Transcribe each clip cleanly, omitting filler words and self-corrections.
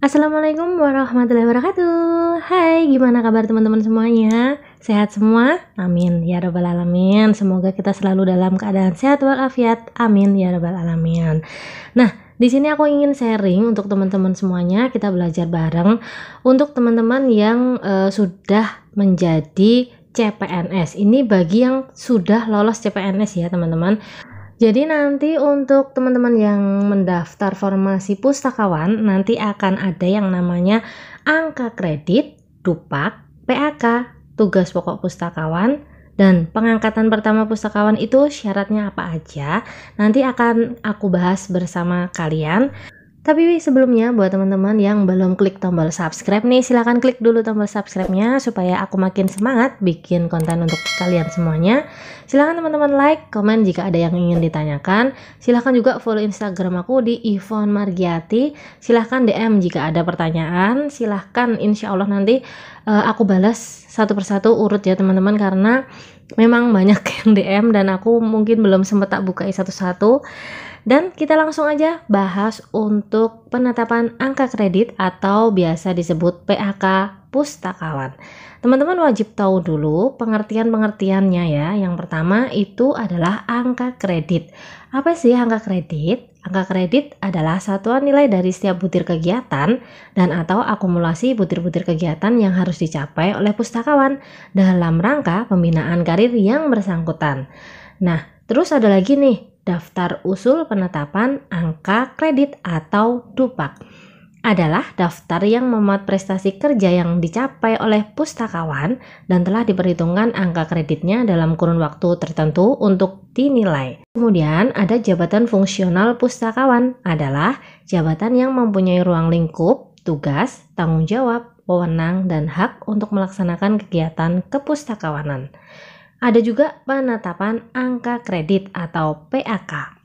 Assalamualaikum warahmatullahi wabarakatuh. Hai, gimana kabar teman-teman semuanya? Sehat semua? Amin ya rabbal alamin. Semoga kita selalu dalam keadaan sehat walafiat. Amin ya rabbal alamin. Nah, di sini aku ingin sharing untuk teman-teman semuanya. Kita belajar bareng untuk teman-teman yang sudah menjadi CPNS. Ini bagi yang sudah lolos CPNS ya, teman-teman. Jadi nanti untuk teman-teman yang mendaftar formasi pustakawan, nanti akan ada yang namanya angka kredit, DUPAK, PAK, tugas pokok pustakawan, dan pengangkatan pertama pustakawan itu syaratnya apa aja. Nanti akan aku bahas bersama kalian. Tapi sebelumnya buat teman-teman yang belum klik tombol subscribe nih, silahkan klik dulu tombol subscribe-nya supaya aku makin semangat bikin konten untuk kalian semuanya. Silahkan teman-teman like, komen jika ada yang ingin ditanyakan. Silahkan juga follow Instagram aku di Yvonne Margiati. Silahkan DM jika ada pertanyaan. Silahkan, insya Allah nanti aku balas satu persatu urut ya teman-teman, karena memang banyak yang DM dan aku mungkin belum sempat tak bukai satu-satu. Dan kita langsung aja bahas untuk penetapan angka kredit atau biasa disebut PAK pustakawan. Teman-teman wajib tahu dulu pengertian-pengertiannya ya. Yang pertama itu adalah angka kredit. Apa sih angka kredit? Angka kredit adalah satuan nilai dari setiap butir kegiatan dan atau akumulasi butir-butir kegiatan yang harus dicapai oleh pustakawan dalam rangka pembinaan karir yang bersangkutan. Nah, terus ada lagi nih, daftar usul penetapan angka kredit atau DUPAK adalah daftar yang memuat prestasi kerja yang dicapai oleh pustakawan dan telah diperhitungkan angka kreditnya dalam kurun waktu tertentu untuk dinilai. Kemudian ada jabatan fungsional pustakawan, adalah jabatan yang mempunyai ruang lingkup, tugas, tanggung jawab, wewenang, dan hak untuk melaksanakan kegiatan kepustakawanan. Ada juga penetapan angka kredit atau PAK.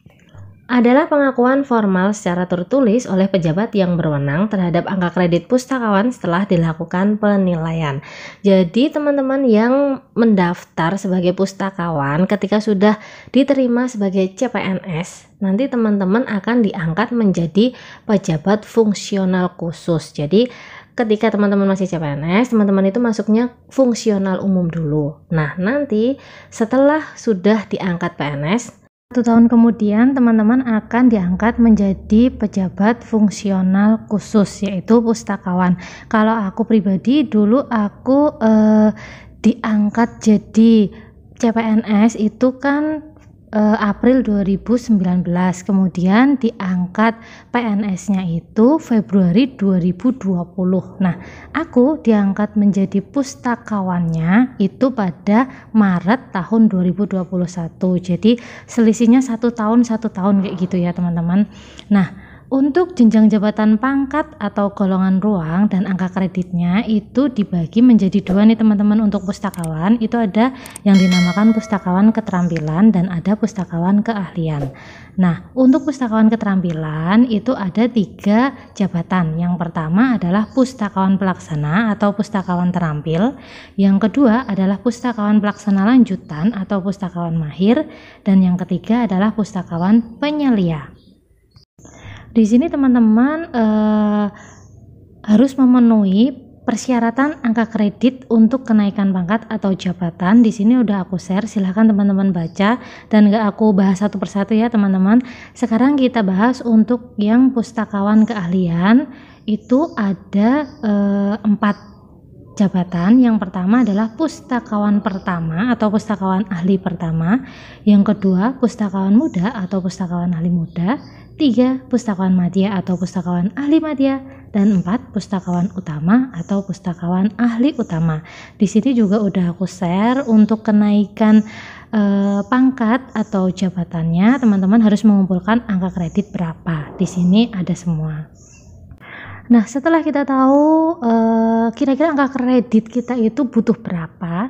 Adalah pengakuan formal secara tertulis oleh pejabat yang berwenang terhadap angka kredit pustakawan setelah dilakukan penilaian. Jadi teman-teman yang mendaftar sebagai pustakawan ketika sudah diterima sebagai CPNS, nanti teman-teman akan diangkat menjadi pejabat fungsional khusus. Jadi ketika teman-teman masih CPNS, teman-teman itu masuknya fungsional umum dulu. Nah, nanti setelah sudah diangkat PNS, 1 tahun kemudian teman-teman akan diangkat menjadi pejabat fungsional khusus, yaitu pustakawan. Kalau aku pribadi dulu aku diangkat jadi CPNS itu kan April 2019, kemudian diangkat PNS-nya itu Februari 2020. Nah, aku diangkat menjadi pustakawannya itu pada Maret tahun 2021. Jadi selisihnya 1 tahun kayak gitu ya teman-teman. Nah, untuk jenjang jabatan pangkat atau golongan ruang dan angka kreditnya itu dibagi menjadi 2 nih teman-teman. Untuk pustakawan itu ada yang dinamakan pustakawan keterampilan dan ada pustakawan keahlian. Nah, untuk pustakawan keterampilan itu ada 3 jabatan. Yang pertama adalah pustakawan pelaksana atau pustakawan terampil. Yang kedua adalah pustakawan pelaksana lanjutan atau pustakawan mahir. Dan yang ketiga adalah pustakawan penyelia. Di sini teman-teman harus memenuhi persyaratan angka kredit untuk kenaikan pangkat atau jabatan. Di sini udah aku share, silahkan teman-teman baca dan gak aku bahas satu persatu ya teman-teman. Sekarang kita bahas untuk yang pustakawan keahlian. Itu ada 4 jabatan. Yang pertama adalah pustakawan pertama atau pustakawan ahli pertama. Yang kedua pustakawan muda atau pustakawan ahli muda. 3 pustakawan madya atau pustakawan ahli madya, dan 4 pustakawan utama atau pustakawan ahli utama. Di sini juga udah aku share untuk kenaikan pangkat atau jabatannya, teman-teman harus mengumpulkan angka kredit berapa. Di sini ada semua. Nah, setelah kita tahu kira-kira angka kredit kita itu butuh berapa,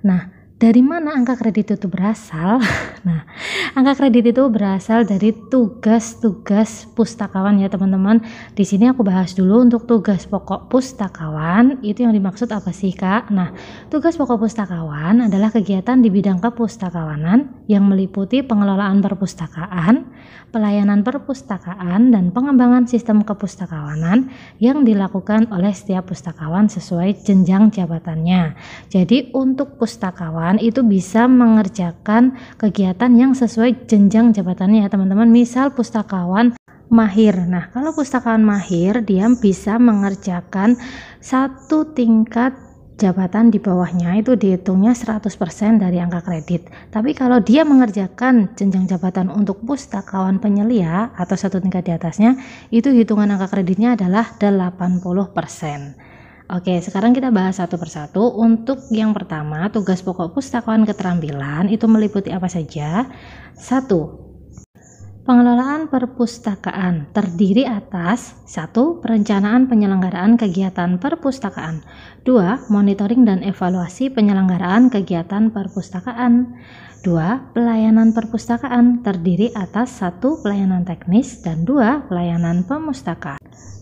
nah Dari mana angka kredit itu berasal? Nah, angka kredit itu berasal dari tugas-tugas pustakawan ya teman-teman. Di sini aku bahas dulu untuk tugas pokok pustakawan. Itu yang dimaksud apa sih, Kak? Nah, tugas pokok pustakawan adalah kegiatan di bidang kepustakawanan yang meliputi pengelolaan perpustakaan, pelayanan perpustakaan, dan pengembangan sistem kepustakawanan yang dilakukan oleh setiap pustakawan sesuai jenjang jabatannya. Jadi untuk pustakawan itu bisa mengerjakan kegiatan yang sesuai jenjang jabatannya ya teman-teman. Misal pustakawan mahir. Nah, kalau pustakawan mahir dia bisa mengerjakan satu tingkat jabatan di bawahnya, itu dihitungnya 100% dari angka kredit. Tapi kalau dia mengerjakan jenjang jabatan untuk pustakawan penyelia atau satu tingkat di atasnya, itu hitungan angka kreditnya adalah 80%. Oke, sekarang kita bahas satu persatu. Untuk yang pertama, tugas pokok pustakawan keterampilan itu meliputi apa saja? 1. Pengelolaan perpustakaan terdiri atas 1. Perencanaan penyelenggaraan kegiatan perpustakaan, 2. Monitoring dan evaluasi penyelenggaraan kegiatan perpustakaan, 2. Pelayanan perpustakaan terdiri atas 1. Pelayanan teknis dan 2. Pelayanan pemustaka.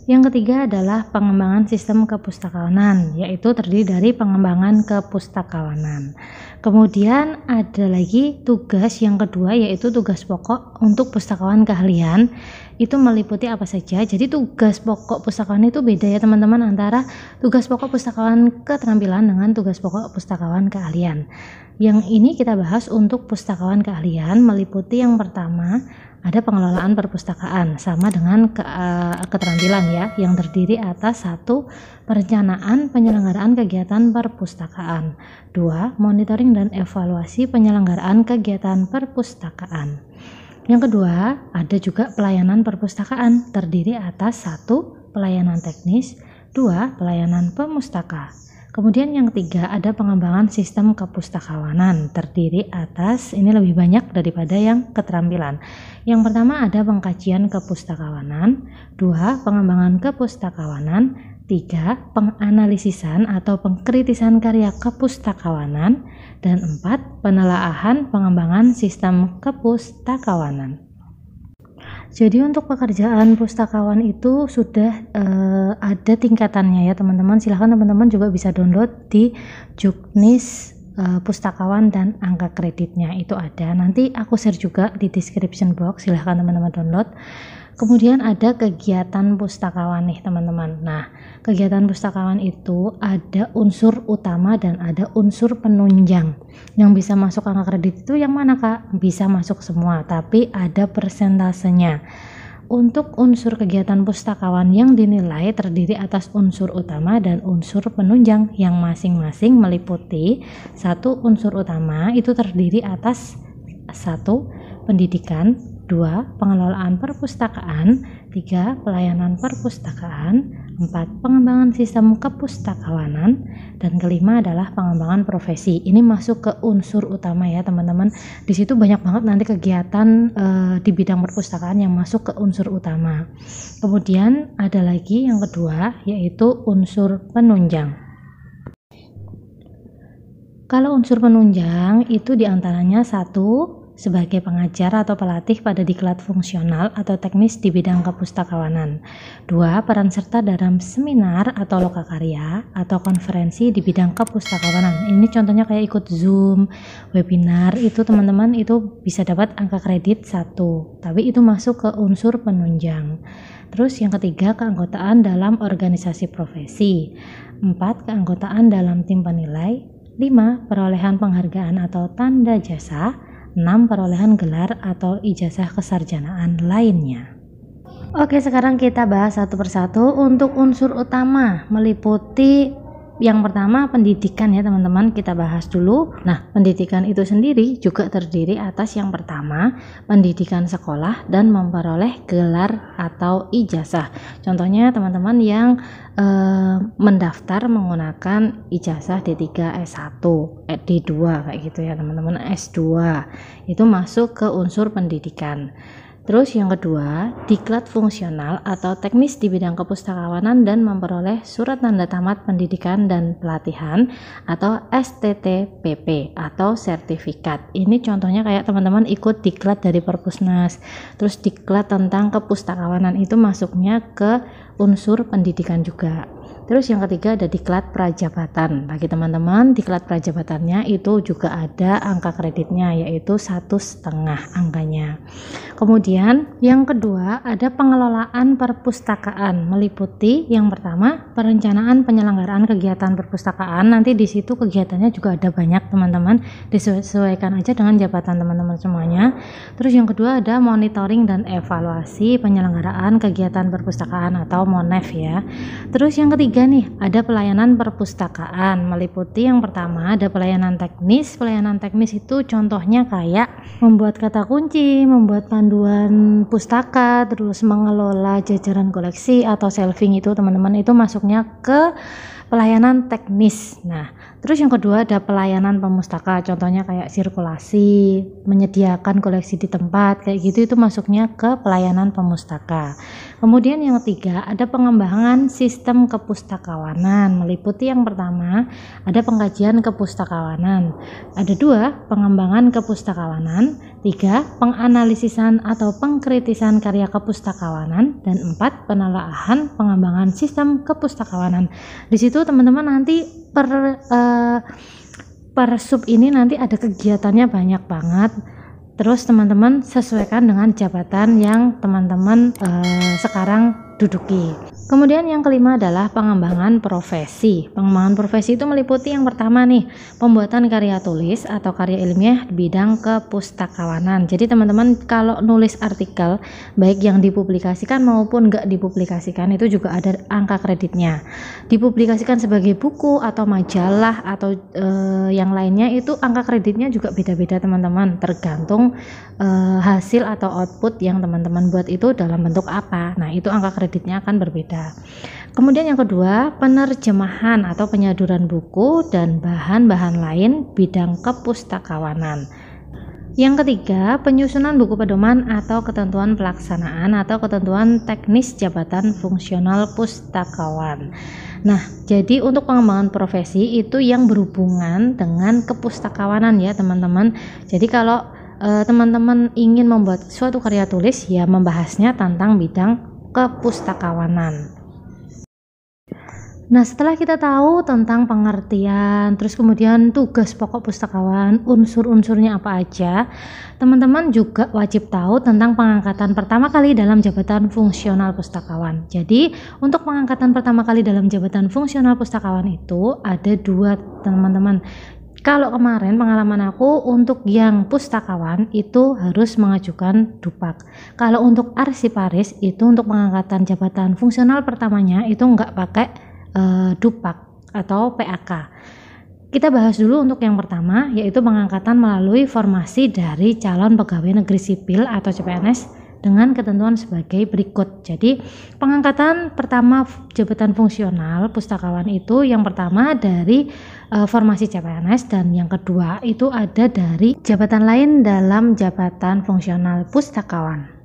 Yang ketiga adalah pengembangan sistem kepustakawanan, yaitu terdiri dari pengembangan kepustakawanan. Kemudian ada lagi tugas yang kedua, yaitu tugas pokok untuk pustakawan keahlian. Itu meliputi apa saja? Jadi tugas pokok pustakawan itu beda ya teman-teman, antara tugas pokok pustakawan keterampilan dengan tugas pokok pustakawan keahlian. Yang ini kita bahas untuk pustakawan keahlian, meliputi yang pertama ada pengelolaan perpustakaan sama dengan keterampilan ya, yang terdiri atas 1. Perencanaan penyelenggaraan kegiatan perpustakaan, 2. Monitoring dan evaluasi penyelenggaraan kegiatan perpustakaan. Yang kedua ada juga pelayanan perpustakaan terdiri atas 1. Pelayanan teknis, 2. Pelayanan pemustaka. Kemudian yang ketiga ada pengembangan sistem kepustakawanan terdiri atas, ini lebih banyak daripada yang keterampilan. Yang pertama ada pengkajian kepustakawanan, 2. Pengembangan kepustakawanan, 3. Penganalisisan atau pengkritisan karya kepustakawanan, dan 4. Penelaahan pengembangan sistem kepustakawanan. Jadi untuk pekerjaan pustakawan itu sudah ada tingkatannya ya teman-teman. Silahkan teman-teman juga bisa download di Juknis pustakawan dan angka kreditnya itu ada. Nanti aku share juga di description box, silahkan teman-teman download. Kemudian ada kegiatan pustakawan nih teman-teman. Nah, kegiatan pustakawan itu ada unsur utama dan ada unsur penunjang. Yang bisa masuk angka kredit itu yang mana, Kak? Bisa masuk semua, tapi ada persentasenya. Untuk unsur kegiatan pustakawan yang dinilai terdiri atas unsur utama dan unsur penunjang yang masing-masing meliputi 1. Unsur utama itu terdiri atas 1. Pendidikan, 2. Pengelolaan perpustakaan, 3. Pelayanan perpustakaan, 4. Pengembangan sistem kepustakawanan, dan kelima adalah pengembangan profesi. Ini masuk ke unsur utama ya teman-teman. Di situ banyak banget nanti kegiatan di bidang perpustakaan yang masuk ke unsur utama. Kemudian ada lagi yang kedua, yaitu unsur penunjang. Kalau unsur penunjang itu diantaranya 1. Sebagai pengajar atau pelatih pada diklat fungsional atau teknis di bidang kepustakawanan, 2. Peran serta dalam seminar atau lokakarya atau konferensi di bidang kepustakawanan. Ini contohnya kayak ikut Zoom, webinar, itu teman-teman itu bisa dapat angka kredit 1, tapi itu masuk ke unsur penunjang. Terus yang ketiga, keanggotaan dalam organisasi profesi, 4. Keanggotaan dalam tim penilai, 5. Perolehan penghargaan atau tanda jasa, 6. Perolehan gelar atau ijazah kesarjanaan lainnya. Oke, sekarang kita bahas satu persatu. Untuk unsur utama meliputi yang pertama pendidikan ya teman-teman, kita bahas dulu. Nah, pendidikan itu sendiri juga terdiri atas yang pertama pendidikan sekolah dan memperoleh gelar atau ijazah. Contohnya teman-teman yang mendaftar menggunakan ijazah D3, S1, D2 kayak gitu ya teman-teman, S2 itu masuk ke unsur pendidikan. Terus yang kedua, diklat fungsional atau teknis di bidang kepustakawanan dan memperoleh surat tanda tamat pendidikan dan pelatihan atau STTPP atau sertifikat. Ini contohnya kayak teman-teman ikut diklat dari Perpusnas. Terus diklat tentang kepustakawanan itu masuknya ke unsur pendidikan juga. Terus yang ketiga ada diklat prajabatan. Bagi teman-teman, diklat prajabatannya itu juga ada angka kreditnya, yaitu 1,5 angkanya. Kemudian yang kedua ada pengelolaan perpustakaan, meliputi yang pertama perencanaan penyelenggaraan kegiatan perpustakaan. Nanti di situ kegiatannya juga ada banyak teman-teman, disesuaikan aja dengan jabatan teman-teman semuanya. Terus yang kedua ada monitoring dan evaluasi penyelenggaraan kegiatan perpustakaan atau MONEF ya. Terus yang ketiga nih ada pelayanan perpustakaan, meliputi yang pertama ada pelayanan teknis. Pelayanan teknis itu contohnya kayak membuat kata kunci, membuat panduan pustaka, terus mengelola jajaran koleksi atau shelving, itu teman-teman itu masuknya ke pelayanan teknis. Nah, terus yang kedua ada pelayanan pemustaka, contohnya kayak sirkulasi, menyediakan koleksi di tempat, kayak gitu itu masuknya ke pelayanan pemustaka. Kemudian yang ketiga ada pengembangan sistem kepustakawanan, meliputi yang pertama ada pengkajian kepustakawanan, ada 2 pengembangan kepustakawanan, 3 penganalisisan atau pengkritisan karya kepustakawanan, dan 4 penelaahan pengembangan sistem kepustakawanan. Di situ teman-teman nanti per sub ini nanti ada kegiatannya banyak banget. Terus teman-teman sesuaikan dengan jabatan yang teman-teman sekarang duduki. Kemudian yang kelima adalah pengembangan profesi. Pengembangan profesi itu meliputi yang pertama nih, pembuatan karya tulis atau karya ilmiah di bidang kepustakawanan. Jadi teman-teman kalau nulis artikel baik yang dipublikasikan maupun enggak dipublikasikan itu juga ada angka kreditnya. Dipublikasikan sebagai buku atau majalah atau yang lainnya itu angka kreditnya juga beda-beda teman-teman, tergantung hasil atau output yang teman-teman buat itu dalam bentuk apa. Nah, itu angka kreditnya akan berbeda. Kemudian yang kedua, penerjemahan atau penyaduran buku dan bahan-bahan lain bidang kepustakawanan. Yang ketiga, penyusunan buku pedoman atau ketentuan pelaksanaan atau ketentuan teknis jabatan fungsional pustakawan. Nah, jadi untuk pengembangan profesi itu yang berhubungan dengan kepustakawanan ya teman-teman. Jadi kalau teman-teman ingin membuat suatu karya tulis ya membahasnya tentang bidang kepustakawanan. Nah, setelah kita tahu tentang pengertian, terus kemudian tugas pokok pustakawan, unsur-unsurnya apa aja, teman-teman juga wajib tahu tentang pengangkatan pertama kali dalam jabatan fungsional pustakawan. Jadi, untuk pengangkatan pertama kali dalam jabatan fungsional pustakawan itu ada 2 teman-teman. Kalau kemarin pengalaman aku untuk yang pustakawan itu harus mengajukan dupak. Kalau untuk arsiparis itu untuk pengangkatan jabatan fungsional pertamanya itu nggak pakai dupak atau PAK. Kita bahas dulu untuk yang pertama, yaitu pengangkatan melalui formasi dari calon pegawai negeri sipil atau CPNS dengan ketentuan sebagai berikut. Jadi pengangkatan pertama jabatan fungsional pustakawan itu yang pertama dari formasi CPNS, dan yang kedua itu ada dari jabatan lain dalam jabatan fungsional pustakawan.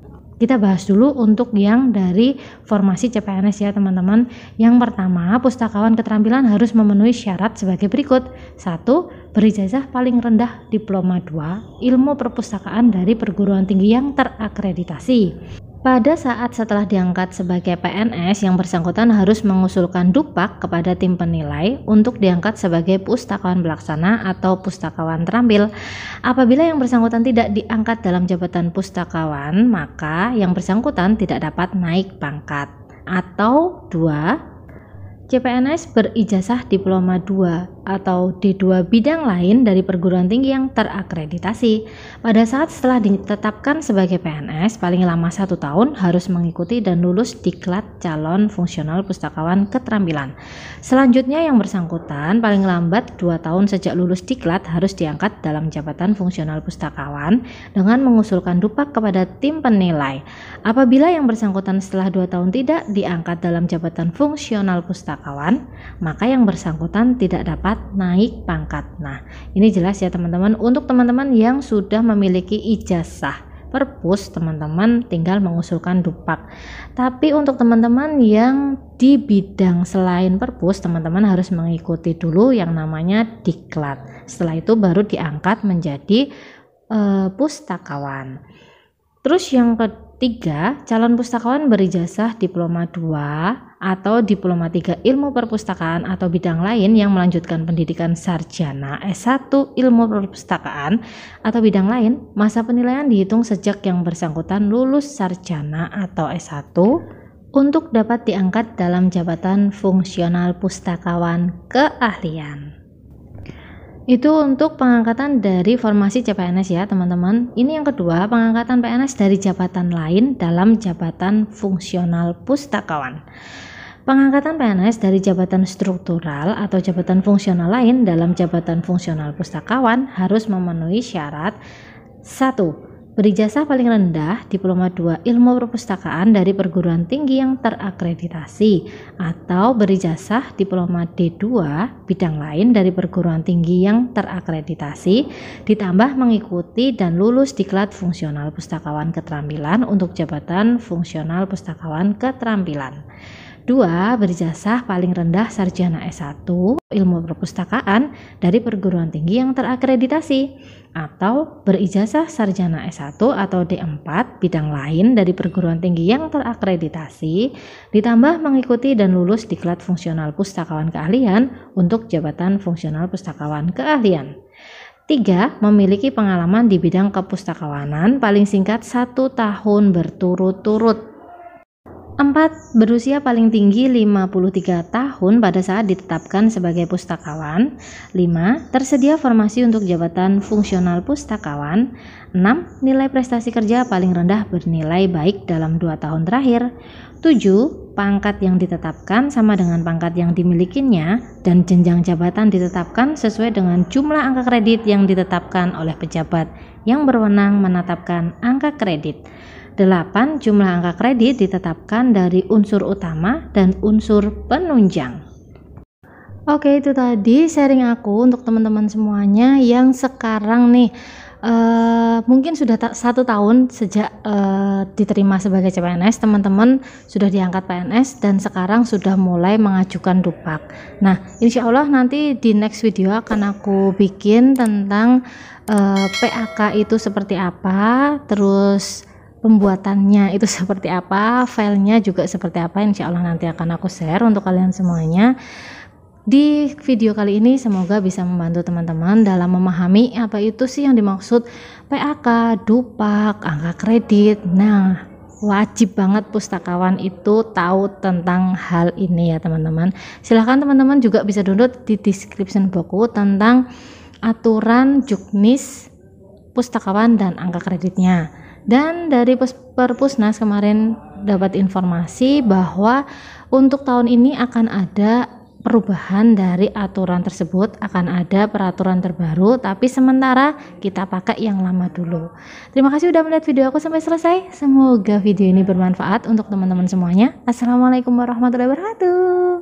Kita bahas dulu untuk yang dari formasi CPNS ya teman-teman. Yang pertama, pustakawan keterampilan harus memenuhi syarat sebagai berikut. 1. Berijazah paling rendah diploma 2 ilmu perpustakaan dari perguruan tinggi yang terakreditasi. Pada saat setelah diangkat sebagai PNS, yang bersangkutan harus mengusulkan dupak kepada tim penilai untuk diangkat sebagai pustakawan pelaksana atau pustakawan terampil. Apabila yang bersangkutan tidak diangkat dalam jabatan pustakawan, maka yang bersangkutan tidak dapat naik pangkat. Atau 2. CPNS berijazah diploma 2 atau D2 bidang lain dari perguruan tinggi yang terakreditasi. Pada saat setelah ditetapkan sebagai PNS, paling lama 1 tahun harus mengikuti dan lulus diklat calon fungsional pustakawan keterampilan. Selanjutnya yang bersangkutan paling lambat 2 tahun sejak lulus diklat harus diangkat dalam jabatan fungsional pustakawan dengan mengusulkan dupak kepada tim penilai. Apabila yang bersangkutan setelah 2 tahun tidak diangkat dalam jabatan fungsional pustakawan, maka yang bersangkutan tidak dapat naik pangkat. Nah, ini jelas ya teman-teman untuk teman-teman yang sudah memiliki ijazah perpus, teman-teman tinggal mengusulkan dupak. Tapi untuk teman-teman yang di bidang selain perpus, teman-teman harus mengikuti dulu yang namanya diklat. Setelah itu baru diangkat menjadi pustakawan. Terus yang ketiga, calon pustakawan berijazah diploma 2 atau diploma 3 ilmu perpustakaan atau bidang lain yang melanjutkan pendidikan sarjana S1 ilmu perpustakaan atau bidang lain. Masa penilaian dihitung sejak yang bersangkutan lulus sarjana atau S1 untuk dapat diangkat dalam jabatan fungsional pustakawan keahlian. Itu untuk pengangkatan dari formasi CPNS ya teman-teman. Ini yang kedua, pengangkatan PNS dari jabatan lain dalam jabatan fungsional pustakawan. Pengangkatan PNS dari jabatan struktural atau jabatan fungsional lain dalam jabatan fungsional pustakawan harus memenuhi syarat 1. Berijazah paling rendah diploma 2 ilmu perpustakaan dari perguruan tinggi yang terakreditasi atau berijazah diploma D2 bidang lain dari perguruan tinggi yang terakreditasi ditambah mengikuti dan lulus diklat fungsional pustakawan keterampilan untuk jabatan fungsional pustakawan keterampilan. 2. Berijazah paling rendah sarjana S1 ilmu perpustakaan dari perguruan tinggi yang terakreditasi atau berijazah sarjana S1 atau D4 bidang lain dari perguruan tinggi yang terakreditasi ditambah mengikuti dan lulus diklat fungsional pustakawan keahlian untuk jabatan fungsional pustakawan keahlian. 3. Memiliki pengalaman di bidang kepustakawanan paling singkat 1 tahun berturut-turut. 4. Berusia paling tinggi 53 tahun pada saat ditetapkan sebagai pustakawan. 5. Tersedia formasi untuk jabatan fungsional pustakawan. 6. Nilai prestasi kerja paling rendah bernilai baik dalam 2 tahun terakhir. 7. Pangkat yang ditetapkan sama dengan pangkat yang dimilikinya dan jenjang jabatan ditetapkan sesuai dengan jumlah angka kredit yang ditetapkan oleh pejabat yang berwenang menetapkan angka kredit. 8. Jumlah angka kredit ditetapkan dari unsur utama dan unsur penunjang. Oke, itu tadi sharing aku untuk teman-teman semuanya yang sekarang nih mungkin sudah 1 tahun sejak diterima sebagai CPNS, teman-teman sudah diangkat PNS dan sekarang sudah mulai mengajukan dupak. Nah, insya Allah nanti di next video akan aku bikin tentang PAK itu seperti apa, terus pembuatannya itu seperti apa, filenya juga seperti apa. Insya Allah nanti akan aku share untuk kalian semuanya. Di video kali ini semoga bisa membantu teman-teman dalam memahami apa itu sih yang dimaksud PAK, dupak, angka kredit. Nah, wajib banget pustakawan itu tahu tentang hal ini ya teman-teman. Silahkan teman-teman juga bisa download di description boxku tentang aturan juknis pustakawan dan angka kreditnya. Dan dari Perpusnas kemarin dapat informasi bahwa untuk tahun ini akan ada perubahan dari aturan tersebut, akan ada peraturan terbaru, tapi sementara kita pakai yang lama dulu. Terima kasih udah melihat video aku sampai selesai. Semoga video ini bermanfaat untuk teman-teman semuanya. Assalamualaikum warahmatullahi wabarakatuh.